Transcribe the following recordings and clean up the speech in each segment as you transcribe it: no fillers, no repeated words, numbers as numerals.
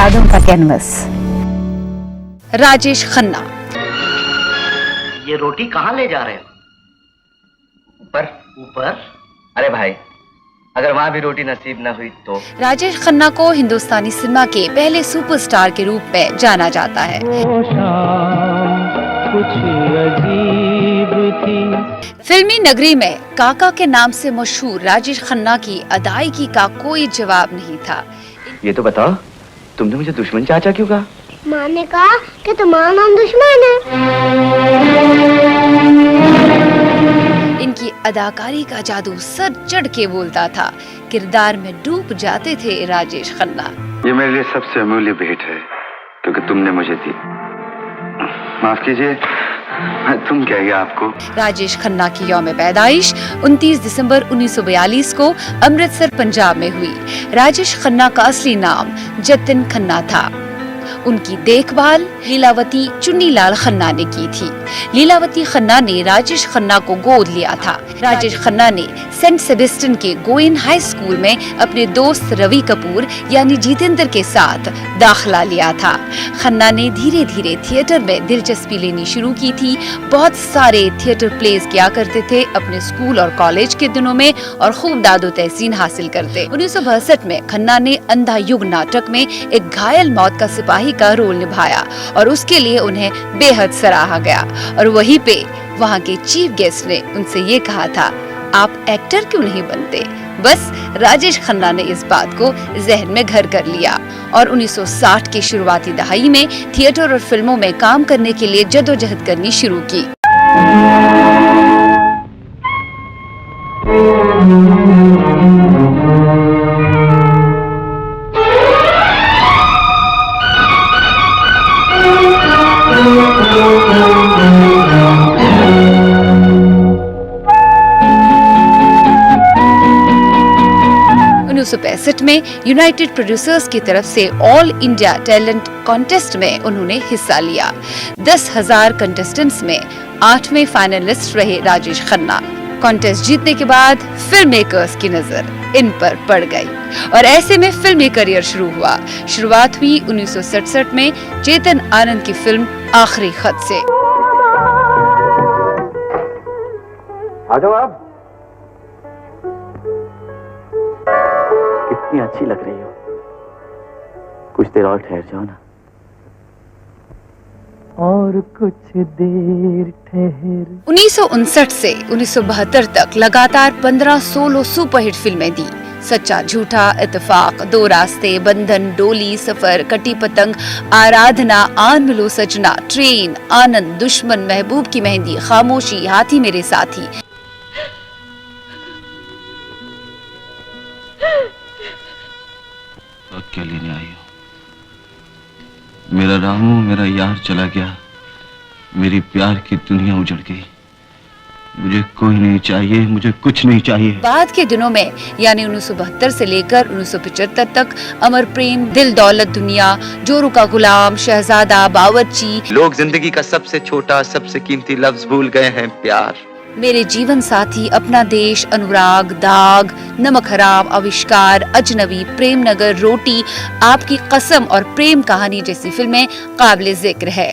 यादों का कैनवस। राजेश खन्ना। ये रोटी कहाँ ले जा रहे हो? ऊपर ऊपर? अरे भाई, अगर वहाँ भी रोटी नसीब न हुई तो? राजेश खन्ना को हिंदुस्तानी सिनेमा के पहले सुपरस्टार के रूप में जाना जाता है। कुछ अजीब थी। फिल्मी नगरी में काका के नाम से मशहूर राजेश खन्ना की अदायगी का कोई जवाब नहीं था। ये तो बताओ, तुमने मुझे दुश्मन चाचा क्यों कहा? माँ ने कहा कि तुम्हारा नाम दुश्मन है। इनकी अदाकारी का जादू सर चढ़ के बोलता था। किरदार में डूब जाते थे राजेश खन्ना। ये मेरे लिए सबसे अमूल्य भेंट है क्योंकि तुमने मुझे दी। माफ कीजिए, तुम क्या गया आपको? राजेश खन्ना की यौम पैदाइश 29 दिसंबर 1942 को अमृतसर पंजाब में हुई। राजेश खन्ना का असली नाम जतिन खन्ना था। उनकी देखभाल लीलावती चुन्नीलाल खन्ना ने की थी। लीलावती खन्ना ने राजेश खन्ना को गोद लिया था। राजेश खन्ना ने सेंट सेबेस्टियन के गोइन हाई स्कूल में अपने दोस्त रवि कपूर यानी जितेंद्र के साथ दाखिला लिया था। खन्ना ने धीरे धीरे थिएटर में दिलचस्पी लेनी शुरू की थी। बहुत सारे थिएटर प्लेस किया करते थे अपने स्कूल और कॉलेज के दिनों में और खूब दादो तहसीन हासिल करते। 1962 में खन्ना ने अंधा युग नाटक में एक घायल मौत का सिपाही का रोल निभाया और उसके लिए उन्हें बेहद सराहा गया। और वहीं पे वहाँ के चीफ गेस्ट ने उनसे ये कहा था, आप एक्टर क्यों नहीं बनते? बस राजेश खन्ना ने इस बात को जहन में घर कर लिया और 1960 की शुरुआती दहाई में थिएटर और फिल्मों में काम करने के लिए जद्दोजहद करनी शुरू की। में यूनाइटेड प्रोड्यूसर्स की तरफ से ऑल इंडिया टैलेंट कॉन्टेस्ट में उन्होंने हिस्सा लिया। 10,000 कंटेस्टेंट्स में 8वें फाइनलिस्ट रहे राजेश खन्ना। कॉन्टेस्ट जीतने के बाद फिल्म मेकर्स की नजर इन पर पड़ गई और ऐसे में फिल्मी करियर शुरू हुआ। शुरुआत हुई 1967 में चेतन आनंद की फिल्म आखिरी खत से। आ जाओ आप। कितनी अच्छी लग रही हो। कुछ देर और ठहर जाओ ना। और कुछ देर ठहर। 1959 से 1972 तक लगातार 15 सोलो सुपरहिट फिल्में दी। सच्चा झूठा, इत्तेफाक, दो रास्ते, बंधन, डोली, सफर, कटी पतंग, आराधना, आन मिलो सजना, ट्रेन, आनंद, दुश्मन, महबूब की मेहंदी, खामोशी, हाथी मेरे साथी। क्या लेने आई हो? मेरा रामू, मेरा यार चला गया, मेरी प्यार की दुनिया उजड़ गई। मुझे कोई नहीं चाहिए, मुझे कुछ नहीं चाहिए। बाद के दिनों में यानी 1972 से लेकर 1975 तक अमर प्रेम, दिल दौलत दुनिया, जोरू का गुलाम, शहजादा, बावर्ची, लोग जिंदगी का सबसे छोटा सबसे कीमती लफ्ज भूल गए हैं, प्यार, मेरे जीवन साथी, अपना देश, अनुराग, दाग, नमक हराम, आविष्कार, अजनबी, प्रेम नगर, रोटी, आपकी कसम और प्रेम कहानी जैसी फिल्में काबिले जिक्र है।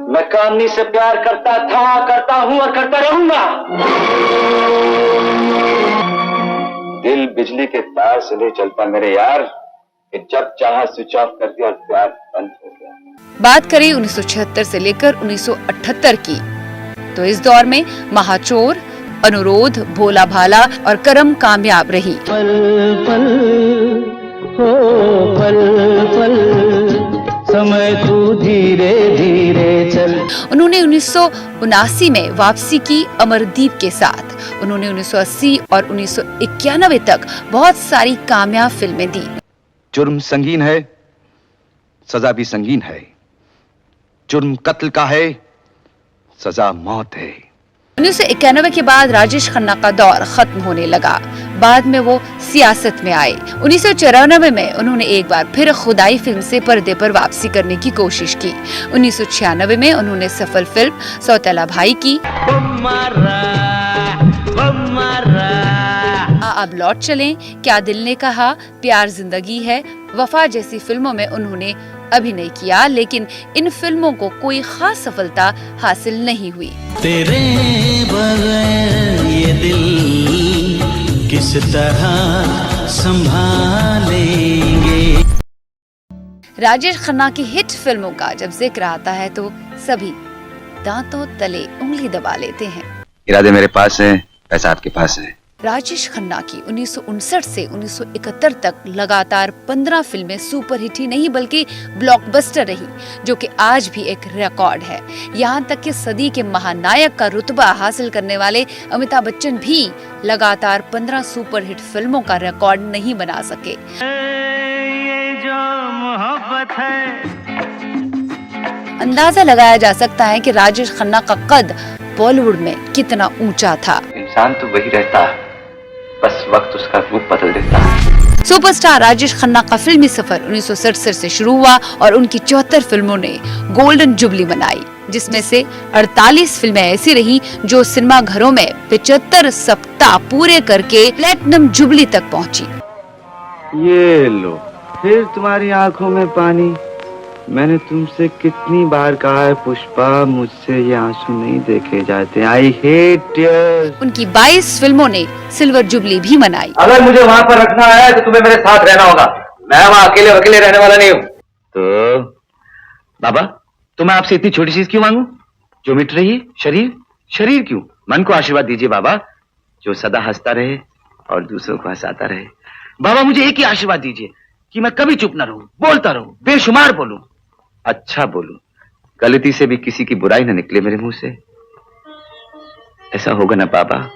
मैं कामनी से प्यार करता था, करता हूँ और करता रहूंगा। दिल बिजली के तार से नहीं चलता मेरे यार, कि जब चाहा स्विच ऑफ कर दिया और प्यार बंद हो गया। बात करें 1976 से लेकर 1978 की, तो इस दौर में महाचोर, अनुरोध, भोला भाला और करम कामयाब रही। पल पल हो पल पल, समय तू धीरे धीरे चल। उन्होंने 1979 में वापसी की अमरदीप के साथ। उन्होंने 1980 और 1991 तक बहुत सारी कामयाब फिल्में दी। जुर्म संगीन है, सजा भी संगीन है। जुर्म कत्ल का है, सजा मौत है। 1991 के बाद राजेश खन्ना का दौर खत्म होने लगा। बाद में वो सियासत में आए। 1994 में उन्होंने एक बार फिर खुदाई फिल्म से पर्दे पर वापसी करने की कोशिश की। 1996 में उन्होंने सफल फिल्म सौतेला भाई की। अब लौट चलें, क्या दिल ने कहा, प्यार जिंदगी है, वफा जैसी फिल्मों में उन्होंने अभिनय किया, लेकिन इन फिल्मों को कोई खास सफलता हासिल नहीं हुई। तेरे बगैर ये दिल किस तरह संभालेंगे। राजेश खन्ना की हिट फिल्मों का जब जिक्र आता है तो सभी दांतों तले उंगली दबा लेते हैं। इरादे मेरे पास हैं, पैसा आपके पास है। राजेश खन्ना की 1959 से 1971 तक लगातार 15 फिल्में सुपरहिट ही नहीं बल्कि ब्लॉकबस्टर रही, जो कि आज भी एक रिकॉर्ड है। यहाँ तक कि सदी के महानायक का रुतबा हासिल करने वाले अमिताभ बच्चन भी लगातार 15 सुपरहिट फिल्मों का रिकॉर्ड नहीं बना सके। ये जो मोहब्बत है। अंदाजा लगाया जा सकता है कि राजेश खन्ना का कद बॉलीवुड में कितना ऊंचा था। इंसान तो वही रहता है, बस वक्त उसका रूप बदल देता है। सुपरस्टार राजेश खन्ना का फिल्मी सफर 1967 से शुरू हुआ और उनकी 74 फिल्मों ने गोल्डन जुबली मनाई, जिसमें से 48 फिल्में ऐसी रही जो सिनेमा घरों में 75 सप्ताह पूरे करके प्लेटिनम जुबली तक पहुंची। ये लो, फिर तुम्हारी आंखों में पानी। मैंने तुमसे कितनी बार कहा है पुष्पा, मुझसे ये आंसू नहीं देखे जाते। I hate tears. उनकी 22 फिल्मों ने सिल्वर जुबली भी मनाई। अगर मुझे वहाँ पर रखना है तो तुम्हें मेरे साथ रहना होगा, मैं वहाँ अकेले अकेले रहने वाला नहीं हूँ। तो बाबा, तो मैं आपसे इतनी छोटी चीज क्यों मांगू? जो मिट रही है, शरीर। शरीर क्यों? मन को आशीर्वाद दीजिए बाबा, जो सदा हंसता रहे और दूसरों को हंसाता रहे। बाबा, मुझे एक ही आशीर्वाद दीजिए कि मैं कभी चुप न रहूं, बोलता रहूं, बेशुमार बोलूं, अच्छा बोलूं, गलती से भी किसी की बुराई न निकले मेरे मुंह से। ऐसा होगा ना बाबा?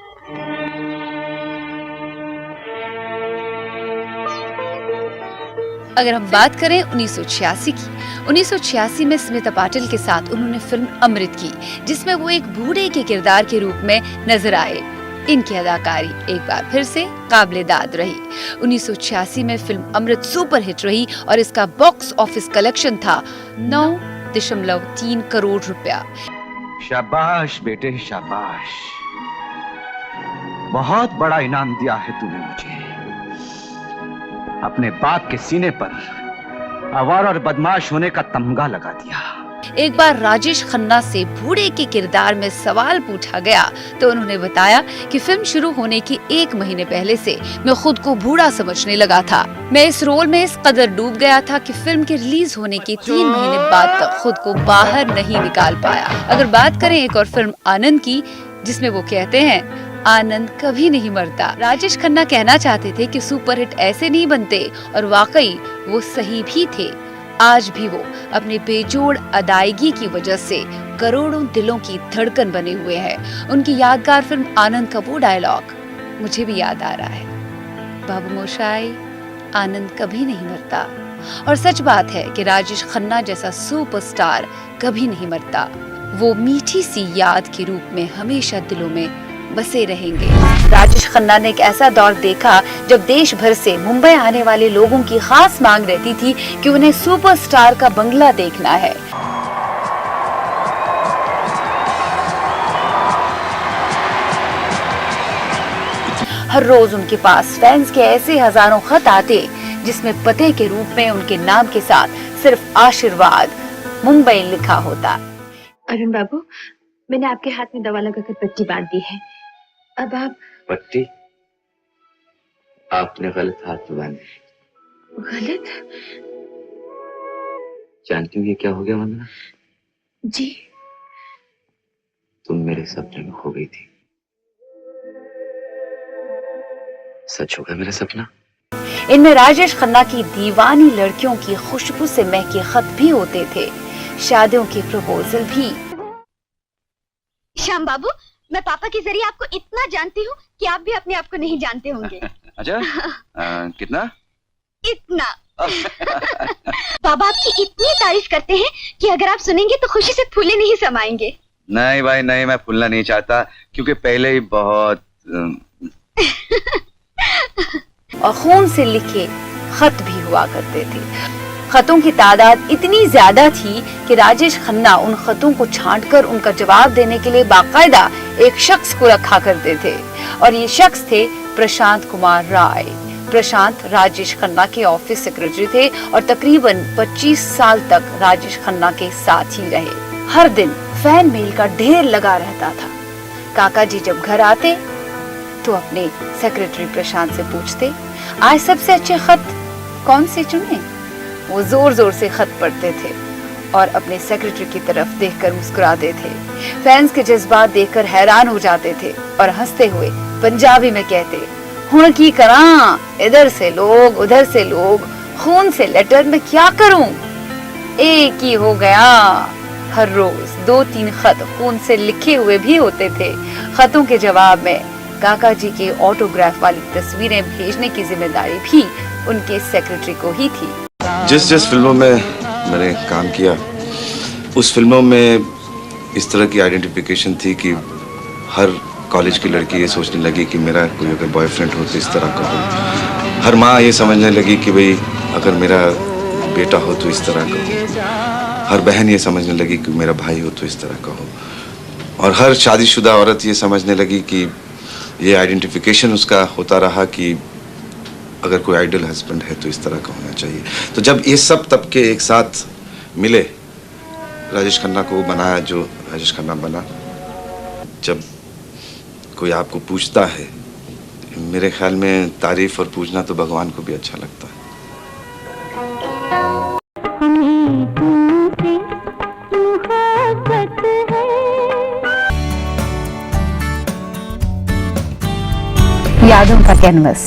अगर हम बात करें 1986 की, 1986 में स्मिता पाटिल के साथ उन्होंने फिल्म अमृत की, जिसमें वो एक बूढ़े के किरदार के रूप में नजर आए। इनकी अदाकारी एक बार फिर से काबिले दाद रही। 1986 में फिल्म अमृत सुपरहिट रही और इसका बॉक्स ऑफिस कलेक्शन था 9.3 करोड़ रुपया। शाबाश बेटे शाबाश, बहुत बड़ा इनाम दिया है तूने मुझे। अपने बाप के सीने पर आवारा और बदमाश होने का तमगा लगा दिया। एक बार राजेश खन्ना से बूढ़े के किरदार में सवाल पूछा गया तो उन्होंने बताया कि फिल्म शुरू होने के 1 महीने पहले से मैं खुद को बूढ़ा समझने लगा था। मैं इस रोल में इस कदर डूब गया था कि फिल्म के रिलीज होने के 3 महीने बाद तक खुद को बाहर नहीं निकाल पाया। अगर बात करें एक और फिल्म आनंद की, जिसमें वो कहते हैं आनंद कभी नहीं मरता, राजेश खन्ना कहना चाहते थे कि सुपरहिट ऐसे नहीं बनते, और वाकई वो सही भी थे। आज भी वो अपने बेजोड़ अदायगी की वजह से करोड़ों दिलों की धड़कन बने हुए हैं। उनकी यादगार फिल्म आनंद का वो डायलॉग मुझे भी याद आ रहा है, बाबू मोशाई आनंद कभी नहीं मरता। और सच बात है कि राजेश खन्ना जैसा सुपरस्टार कभी नहीं मरता। वो मीठी सी याद के रूप में हमेशा दिलों में बसे रहेंगे। राजेश खन्ना ने एक ऐसा दौर देखा जब देश भर से मुंबई आने वाले लोगों की खास मांग रहती थी कि उन्हें सुपरस्टार का बंगला देखना है। हर रोज उनके पास फैंस के ऐसे हजारों खत आते जिसमें पते के रूप में उनके नाम के साथ सिर्फ आशीर्वाद मुंबई लिखा होता। अरुण बाबू, मैंने आपके हाथ में दवा लगाकर पट्टी बांध दी है, अब आप। पट्टी आपने गलत हाथ में बांधी। गलत? जानती हूँ ये क्या हो गया वंदना? जी, तुम मेरे सपने में खो गई थी। सच होगा मेरा सपना? इनमें राजेश खन्ना की दीवानी लड़कियों की खुशबू से महके खत भी होते थे, शादियों के प्रपोजल भी। श्याम बाबू, मैं पापा के जरिए आपको इतना जानती हूँ कि आप भी अपने आप को नहीं जानते होंगे। अच्छा, कितना? इतना। बाबा आपकी इतनी तारीफ करते हैं कि अगर आप सुनेंगे तो खुशी से फूले नहीं समाएंगे। नहीं भाई नहीं, मैं फूलना नहीं चाहता, क्योंकि पहले ही बहुत और खून से लिखे खत भी हुआ करते थे। खतों की तादाद इतनी ज्यादा थी कि राजेश खन्ना उन खतों को छांटकर उनका जवाब देने के लिए बाकायदा एक शख्स को रखा करते थे, और ये शख्स थे प्रशांत कुमार राय। प्रशांत राजेश खन्ना के ऑफिस सेक्रेटरी थे और तकरीबन 25 साल तक राजेश खन्ना के साथ ही रहे। हर दिन फैन मेल का ढेर लगा रहता था। काका जी जब घर आते तो अपने सेक्रेटरी प्रशांत से पूछते, आज सबसे अच्छे खत कौन से चुने? वो जोर जोर से खत पढ़ते थे और अपने सेक्रेटरी की तरफ देखकर मुस्कुराते थे। फैंस के जज्बात देखकर हैरान हो जाते थे और हंसते हुए पंजाबी में कहते, हुण की करा, इधर से लोग उधर से लोग, खून से लेटर में क्या करूं? एक ही हो गया। हर रोज 2-3 खत खून से लिखे हुए भी होते थे। खतों के जवाब में काका जी के ऑटोग्राफ वाली तस्वीरें भेजने की जिम्मेदारी भी उनके सेक्रेटरी को ही थी। जिस जिस फिल्मों में मैंने काम किया, उस फिल्मों में इस तरह की आइडेंटिफिकेशन थी कि हर कॉलेज की लड़की ये सोचने लगी कि मेरा कोई अगर बॉयफ्रेंड हो तो इस तरह का हो। हर माँ ये समझने लगी कि भाई अगर मेरा बेटा हो तो इस तरह का हो। हर बहन ये समझने लगी कि मेरा भाई हो तो इस तरह का हो। और हर शादीशुदा औरत ये समझने लगी कि ये आइडेंटिफिकेशन उसका होता रहा कि अगर कोई आइडल हस्बैंड है तो इस तरह का होना चाहिए। तो जब ये सब तबके एक साथ मिले, राजेश खन्ना को वो बनाया जो राजेश खन्ना बना। जब कोई आपको पूछता है, मेरे ख्याल में तारीफ और पूछना तो भगवान को भी अच्छा लगता है। यादों का कैनवस।